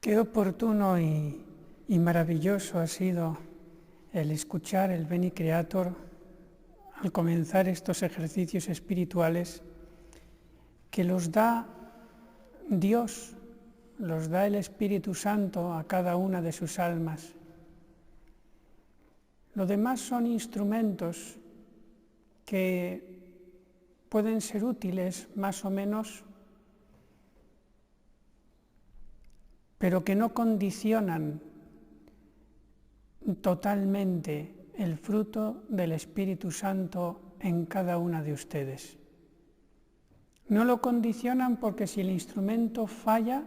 Qué oportuno y maravilloso ha sido el escuchar el Veni Creator al comenzar estos ejercicios espirituales que los da Dios, los da el Espíritu Santo a cada una de sus almas. Lo demás son instrumentos que pueden ser útiles más o menos, pero que no condicionan totalmente el fruto del Espíritu Santo en cada una de ustedes. No lo condicionan porque si el instrumento falla,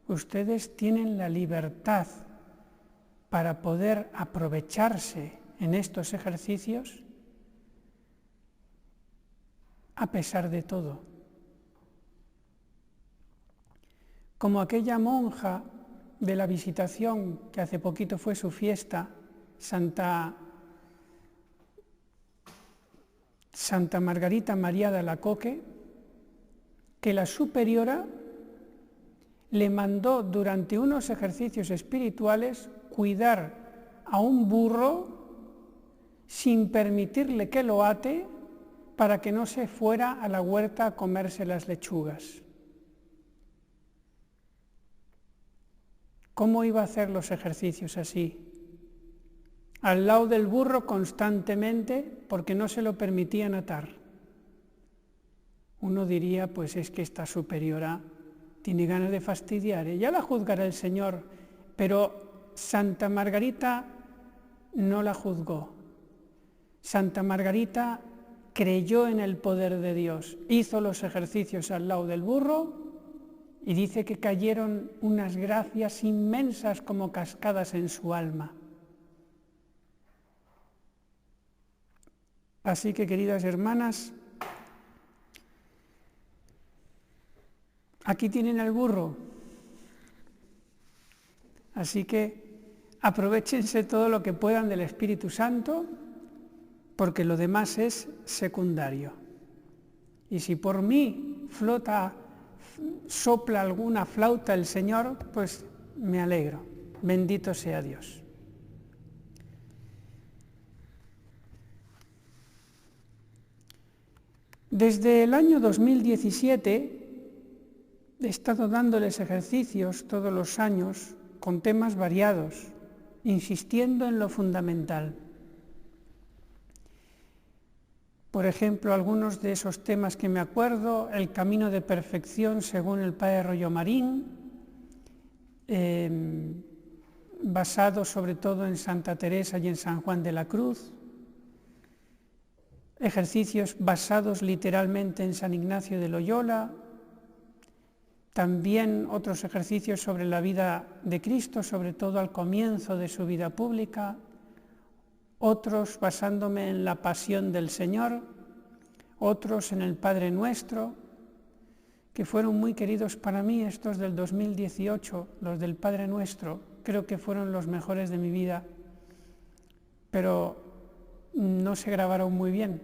ustedes tienen la libertad para poder aprovecharse en estos ejercicios a pesar de todo. Como aquella monja de la Visitación, que hace poquito fue su fiesta, Santa Margarita María de Alacoque, que la superiora le mandó durante unos ejercicios espirituales cuidar a un burro sin permitirle que lo ate para que no se fuera a la huerta a comerse las lechugas. ¿Cómo iba a hacer los ejercicios así? Al lado del burro constantemente porque no se lo permitían atar. Uno diría, pues es que esta superiora tiene ganas de fastidiar, ya la juzgará el Señor, pero Santa Margarita no la juzgó. Santa Margarita creyó en el poder de Dios, hizo los ejercicios al lado del burro y dice que cayeron unas gracias inmensas como cascadas en su alma. Así que, queridas hermanas, aquí tienen al burro. Así que aprovéchense todo lo que puedan del Espíritu Santo, porque lo demás es secundario. Y si por mí sopla alguna flauta el Señor, pues me alegro. Bendito sea Dios. Desde el año 2017 he estado dándoles ejercicios todos los años con temas variados, insistiendo en lo fundamental. Por ejemplo, algunos de esos temas que me acuerdo, el camino de perfección según el Padre Rollo Marín, basado sobre todo en Santa Teresa y en San Juan de la Cruz, ejercicios basados literalmente en San Ignacio de Loyola, también otros ejercicios sobre la vida de Cristo, sobre todo al comienzo de su vida pública, otros basándome en la pasión del Señor, otros en el Padre Nuestro, que fueron muy queridos para mí, estos del 2018, los del Padre Nuestro, creo que fueron los mejores de mi vida, pero no se grabaron muy bien.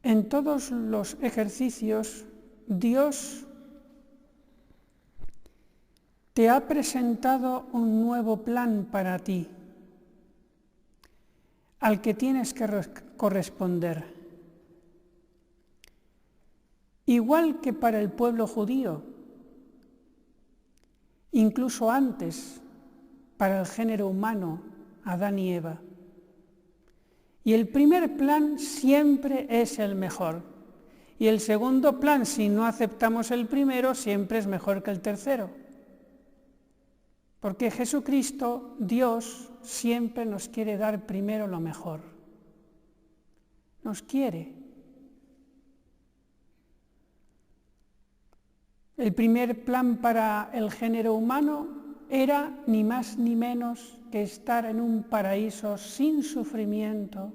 En todos los ejercicios, Dios te ha presentado un nuevo plan para ti, al que tienes que corresponder. Igual que para el pueblo judío, incluso antes, para el género humano, Adán y Eva. Y el primer plan siempre es el mejor. Y el segundo plan, si no aceptamos el primero, siempre es mejor que el tercero. Porque Jesucristo, Dios, siempre nos quiere dar primero lo mejor. Nos quiere. El primer plan para el género humano era ni más ni menos que estar en un paraíso sin sufrimiento,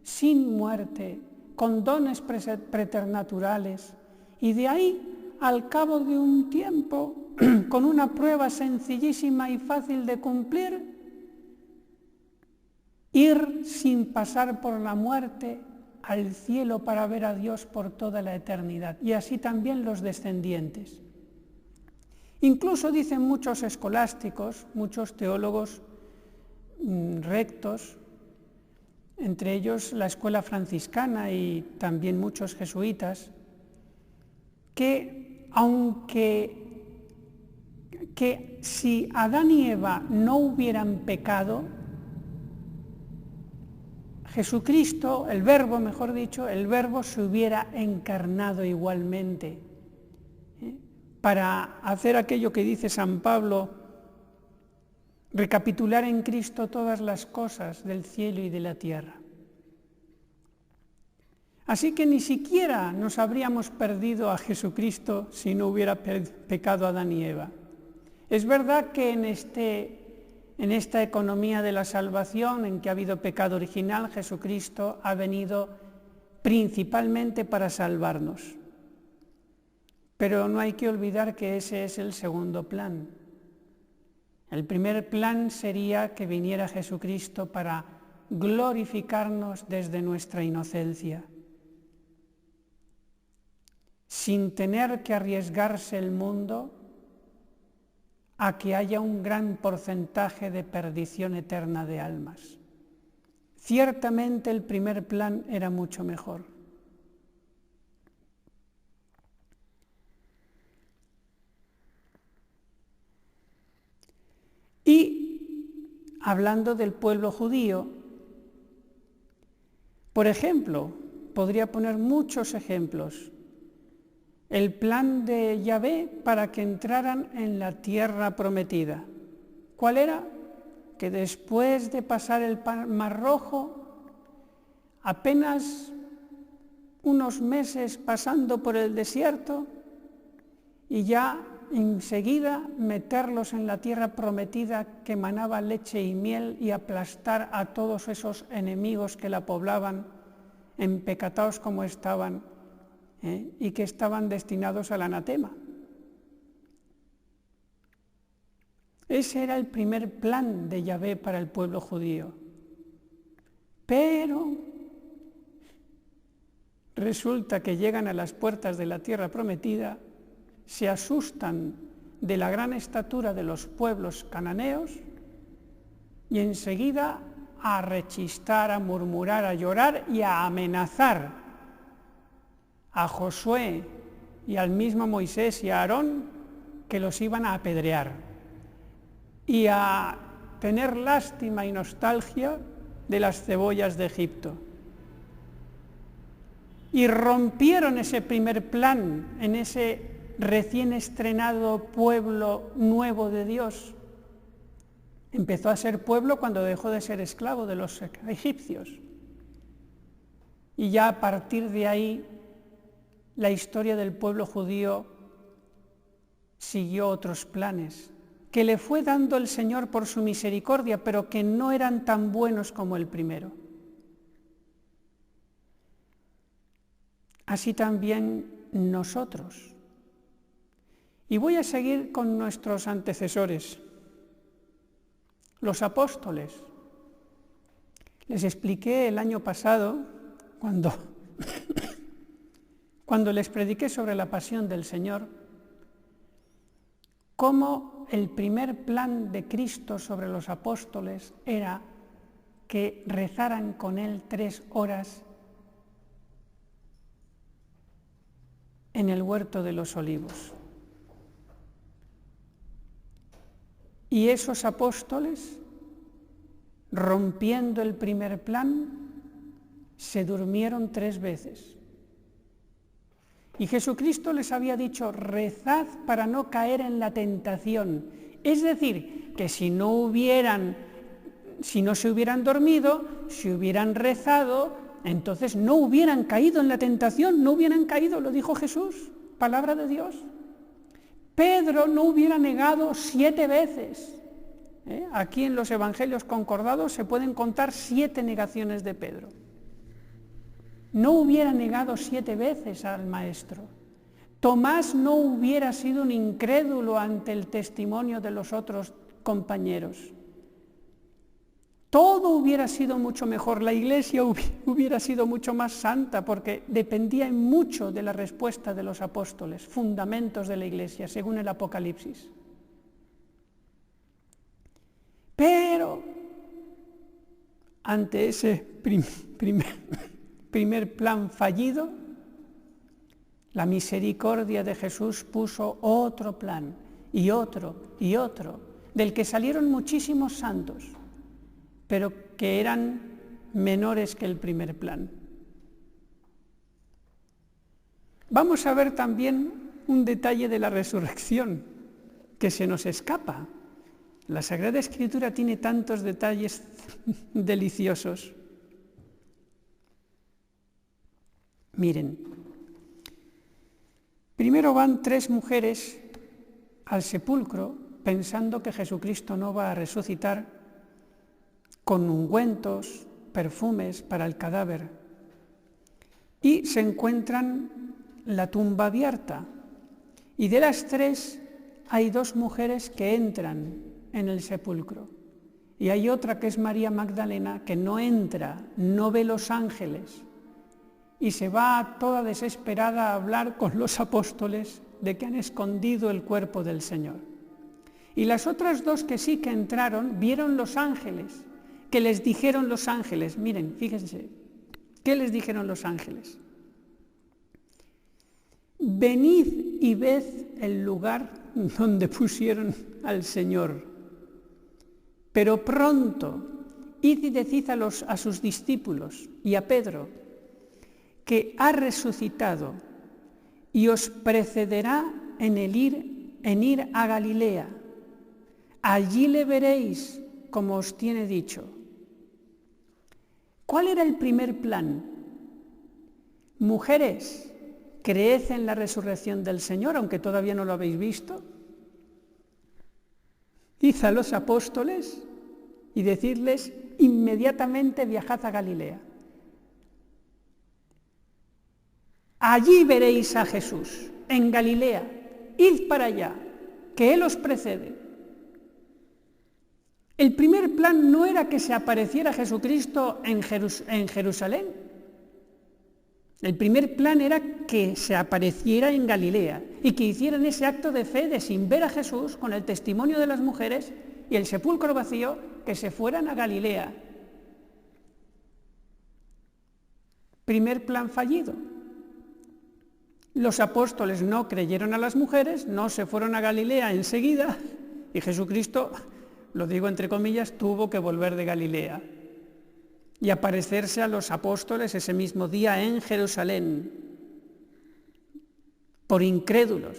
sin muerte, con dones preternaturales, y de ahí, al cabo de un tiempo, con una prueba sencillísima y fácil de cumplir, ir sin pasar por la muerte al cielo para ver a Dios por toda la eternidad, y así también los descendientes. Incluso dicen muchos escolásticos, muchos teólogos rectos, entre ellos la escuela franciscana y también muchos jesuitas, que si Adán y Eva no hubieran pecado, Jesucristo, el Verbo, mejor dicho, el Verbo se hubiera encarnado igualmente, para hacer aquello que dice San Pablo, recapitular en Cristo todas las cosas del cielo y de la tierra. Así que ni siquiera nos habríamos perdido a Jesucristo si no hubiera pecado Adán y Eva. Es verdad que en esta economía de la salvación, en que ha habido pecado original, Jesucristo ha venido principalmente para salvarnos. Pero no hay que olvidar que ese es el segundo plan. El primer plan sería que viniera Jesucristo para glorificarnos desde nuestra inocencia, sin tener que arriesgarse el mundo a que haya un gran porcentaje de perdición eterna de almas. Ciertamente el primer plan era mucho mejor. Y hablando del pueblo judío, por ejemplo, podría poner muchos ejemplos. El plan de Yahvé para que entraran en la tierra prometida. ¿Cuál era? Que después de pasar el Mar Rojo, apenas unos meses pasando por el desierto, y ya enseguida meterlos en la tierra prometida que manaba leche y miel y aplastar a todos esos enemigos que la poblaban, empecatados como estaban, y que estaban destinados al anatema. Ese era el primer plan de Yahvé para el pueblo judío. Pero resulta que llegan a las puertas de la tierra prometida, se asustan de la gran estatura de los pueblos cananeos y enseguida a rechistar, a murmurar, a llorar y a amenazar a Josué y al mismo Moisés y a Aarón, que los iban a apedrear, y a tener lástima y nostalgia de las cebollas de Egipto. Y rompieron ese primer plan en ese recién estrenado pueblo nuevo de Dios. Empezó a ser pueblo cuando dejó de ser esclavo de los egipcios. Y ya a partir de ahí, la historia del pueblo judío siguió otros planes que le fue dando el Señor por su misericordia, pero que no eran tan buenos como el primero. Así también nosotros. Y voy a seguir con nuestros antecesores, los apóstoles. Les expliqué el año pasado, cuando les prediqué sobre la pasión del Señor, cómo el primer plan de Cristo sobre los apóstoles era que rezaran con Él 3 horas en el huerto de los olivos. Y esos apóstoles, rompiendo el primer plan, se durmieron 3 veces. Y Jesucristo les había dicho: rezad para no caer en la tentación. Es decir, que si no se hubieran dormido, si hubieran rezado, entonces no hubieran caído en la tentación, no hubieran caído, lo dijo Jesús, palabra de Dios. Pedro no hubiera negado 7 veces. Aquí en los evangelios concordados se pueden contar 7 negaciones de Pedro. No hubiera negado 7 veces al Maestro. Tomás no hubiera sido un incrédulo ante el testimonio de los otros compañeros. todo hubiera sido mucho mejor, la Iglesia hubiera sido mucho más santa, porque dependía en mucho de la respuesta de los apóstoles, fundamentos de la Iglesia, según el Apocalipsis. Pero ante ese primer plan fallido, la misericordia de Jesús puso otro plan, y otro, del que salieron muchísimos santos, pero que eran menores que el primer plan. Vamos a ver también un detalle de la resurrección que se nos escapa. La Sagrada Escritura tiene tantos detalles deliciosos. Miren, primero van 3 mujeres al sepulcro pensando que Jesucristo no va a resucitar, con ungüentos, perfumes para el cadáver, y se encuentran la tumba abierta. Y de las 3 hay 2 mujeres que entran en el sepulcro, y hay otra que es María Magdalena, que no entra, no ve los ángeles, y se va toda desesperada a hablar con los apóstoles de que han escondido el cuerpo del Señor. Y las otras 2 que sí que entraron vieron los ángeles. ¿Qué les dijeron los ángeles? Miren, fíjense, ¿qué les dijeron los ángeles? Venid y ved el lugar donde pusieron al Señor, pero pronto id y decid a sus discípulos y a Pedro que ha resucitado y os precederá en ir a Galilea. Allí le veréis como os tiene dicho. ¿Cuál era el primer plan? Mujeres, creed en la resurrección del Señor, aunque todavía no lo habéis visto. Id a los apóstoles y decidles inmediatamente viajad a Galilea. Allí veréis a Jesús, en Galilea. Id para allá, que Él os precede. El primer plan no era que se apareciera Jesucristo en Jerusalén. El primer plan era que se apareciera en Galilea y que hicieran ese acto de fe de, sin ver a Jesús, con el testimonio de las mujeres y el sepulcro vacío, que se fueran a Galilea. Primer plan fallido. Los apóstoles no creyeron a las mujeres, no se fueron a Galilea enseguida, y Jesucristo, lo digo entre comillas, tuvo que volver de Galilea y aparecerse a los apóstoles ese mismo día en Jerusalén, por incrédulos,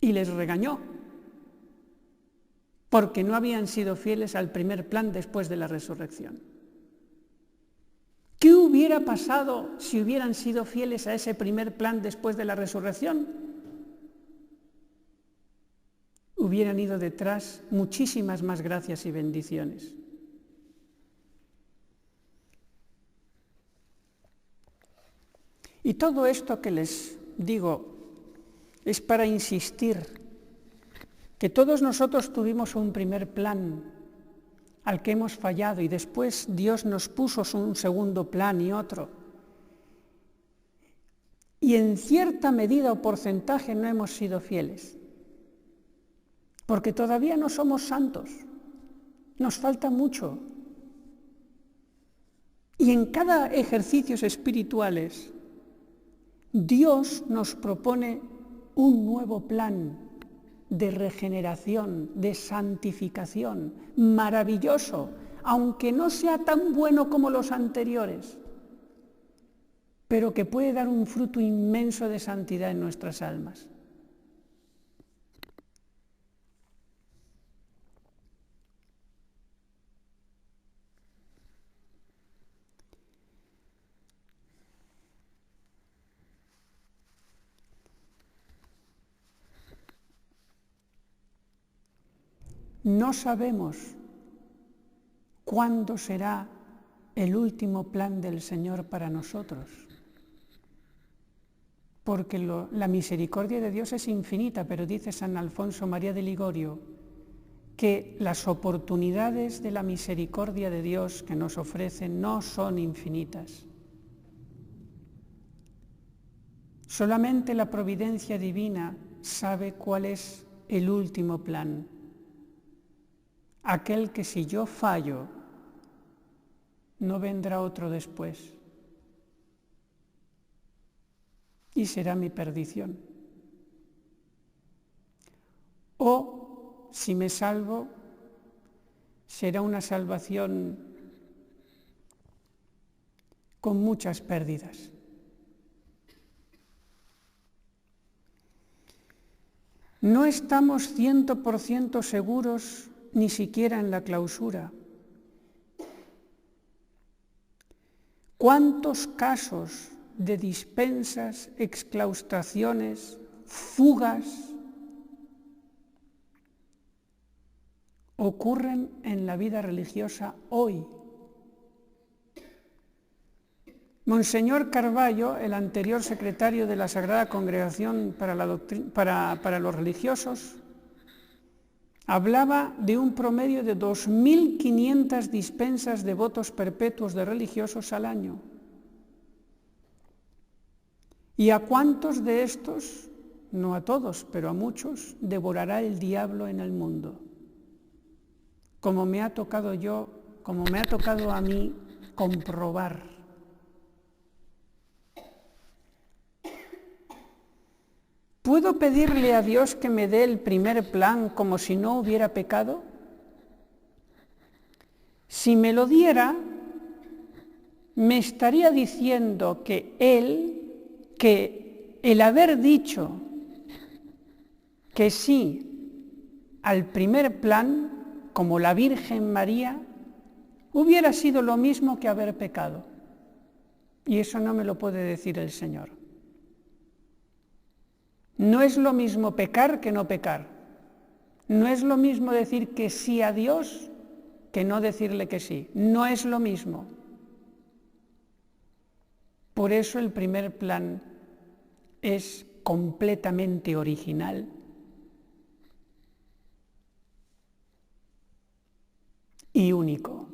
y les regañó, porque no habían sido fieles al primer plan después de la resurrección. ¿Qué hubiera pasado si hubieran sido fieles a ese primer plan después de la resurrección? Hubieran ido detrás muchísimas más gracias y bendiciones. Y todo esto que les digo es para insistir que todos nosotros tuvimos un primer plan al que hemos fallado y después Dios nos puso un segundo plan y otro. Y en cierta medida o porcentaje no hemos sido fieles, porque todavía no somos santos, nos falta mucho. Y en cada ejercicios espirituales, Dios nos propone un nuevo plan de regeneración, de santificación, maravilloso, aunque no sea tan bueno como los anteriores, pero que puede dar un fruto inmenso de santidad en nuestras almas. No sabemos cuándo será el último plan del Señor para nosotros, porque la misericordia de Dios es infinita, pero dice San Alfonso María de Ligorio que las oportunidades de la misericordia de Dios que nos ofrece no son infinitas. Solamente la providencia divina sabe cuál es el último plan, aquel que si yo fallo, no vendrá otro después y será mi perdición. O, si me salvo, será una salvación con muchas pérdidas. No estamos 100% seguros ni siquiera en la clausura. ¿Cuántos casos de dispensas, exclaustraciones, fugas ocurren en la vida religiosa hoy? Monseñor Carballo, el anterior secretario de la Sagrada Congregación para los Religiosos, hablaba de un promedio de 2.500 dispensas de votos perpetuos de religiosos al año. ¿Y a cuántos de estos, no a todos, pero a muchos, devorará el diablo en el mundo? Como me ha tocado a mí comprobar. ¿Puedo pedirle a Dios que me dé el primer plan como si no hubiera pecado? Si me lo diera, me estaría diciendo que el haber dicho que sí al primer plan, como la Virgen María, hubiera sido lo mismo que haber pecado. Y eso no me lo puede decir el Señor. No es lo mismo pecar que no pecar. No es lo mismo decir que sí a Dios que no decirle que sí. No es lo mismo. Por eso el primer plan es completamente original y único.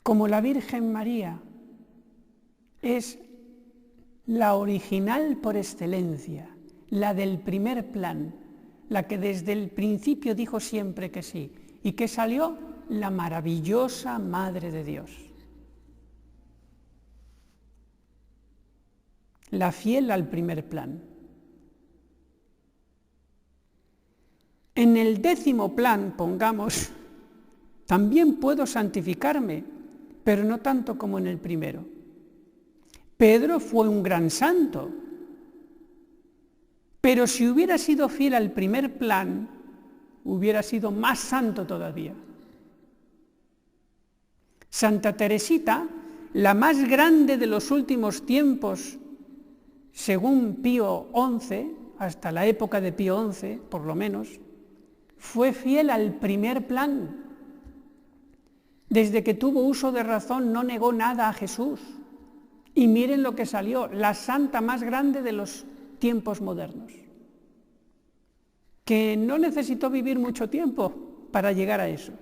Como la Virgen María es la original por excelencia, la del primer plan, la que desde el principio dijo siempre que sí, y que salió la maravillosa Madre de Dios. La fiel al primer plan. En el 10º plan, pongamos, también puedo santificarme, pero no tanto como en el primero. Pedro fue un gran santo, pero si hubiera sido fiel al primer plan, hubiera sido más santo todavía. Santa Teresita, la más grande de los últimos tiempos, según Pío XI, hasta la época de Pío XI, por lo menos, fue fiel al primer plan. Desde que tuvo uso de razón no negó nada a Jesús. Y miren lo que salió, la santa más grande de los tiempos modernos, que no necesitó vivir mucho tiempo para llegar a eso.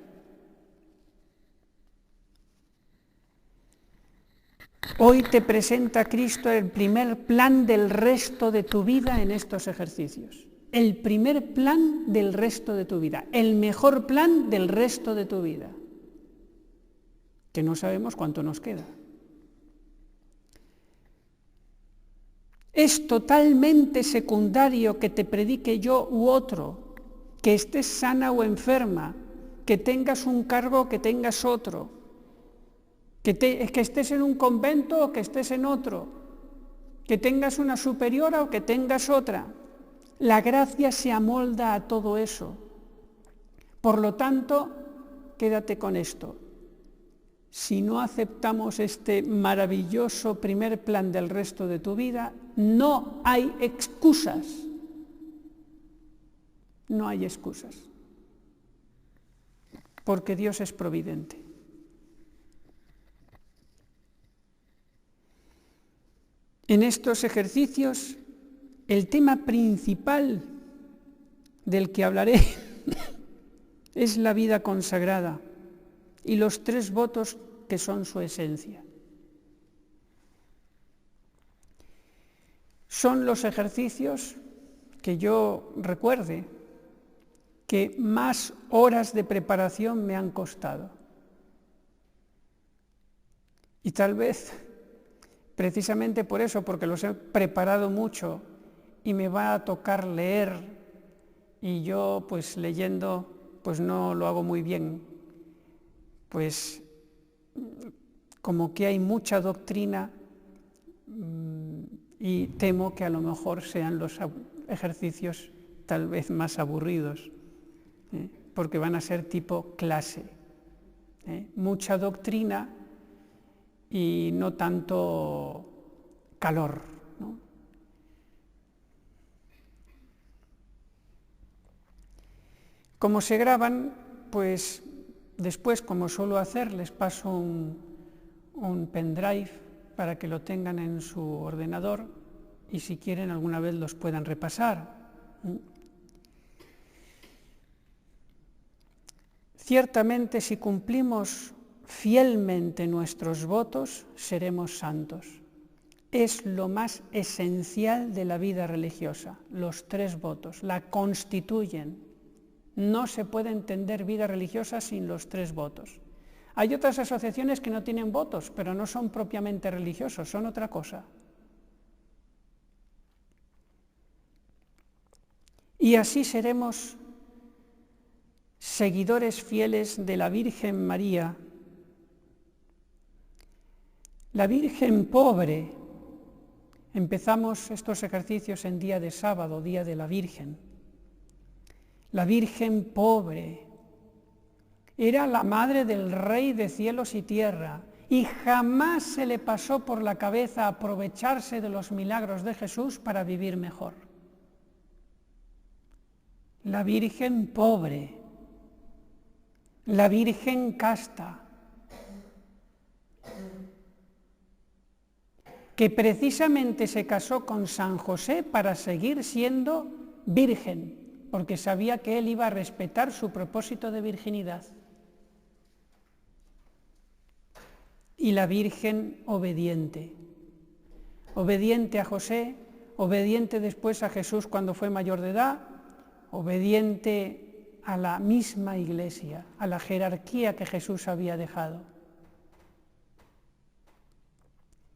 Hoy te presenta Cristo el primer plan del resto de tu vida en estos ejercicios. El primer plan del resto de tu vida, el mejor plan del resto de tu vida, que no sabemos cuánto nos queda. Es totalmente secundario que te predique yo u otro, que estés sana o enferma, que tengas un cargo o que tengas otro, que estés en un convento o que estés en otro, que tengas una superiora o que tengas otra. La gracia se amolda a todo eso. Por lo tanto, quédate con esto. Si no aceptamos este maravilloso primer plan del resto de tu vida, no hay excusas. No hay excusas. Porque Dios es providente. En estos ejercicios el tema principal del que hablaré es la vida consagrada y los 3 votos que son su esencia. Son los ejercicios que yo recuerde que más horas de preparación me han costado. Y tal vez, precisamente por eso, porque los he preparado mucho y me va a tocar leer, y yo pues leyendo pues no lo hago muy bien, pues como que hay mucha doctrina y temo que a lo mejor sean los ejercicios tal vez más aburridos, porque van a ser tipo clase, mucha doctrina y no tanto calor, ¿no? Como se graban, pues después, como suelo hacer, les paso un pendrive para que lo tengan en su ordenador y si quieren alguna vez los puedan repasar. Ciertamente, si cumplimos fielmente nuestros votos, seremos santos. Es lo más esencial de la vida religiosa, los 3 votos, la constituyen. No se puede entender vida religiosa sin los 3 votos. Hay otras asociaciones que no tienen votos, pero no son propiamente religiosos, son otra cosa. Y así seremos seguidores fieles de la Virgen María, la Virgen pobre. Empezamos estos ejercicios en día de sábado, día de la Virgen. La Virgen pobre era la madre del Rey de cielos y tierra y jamás se le pasó por la cabeza aprovecharse de los milagros de Jesús para vivir mejor. La Virgen pobre, la Virgen casta, que precisamente se casó con San José para seguir siendo virgen, porque sabía que él iba a respetar su propósito de virginidad. Y la Virgen obediente, obediente a José, obediente después a Jesús cuando fue mayor de edad, obediente a la misma Iglesia, a la jerarquía que Jesús había dejado.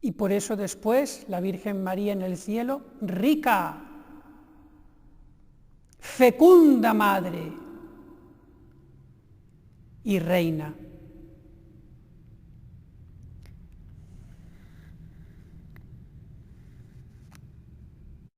Y por eso después la Virgen María en el cielo, rica, fecunda madre y reina.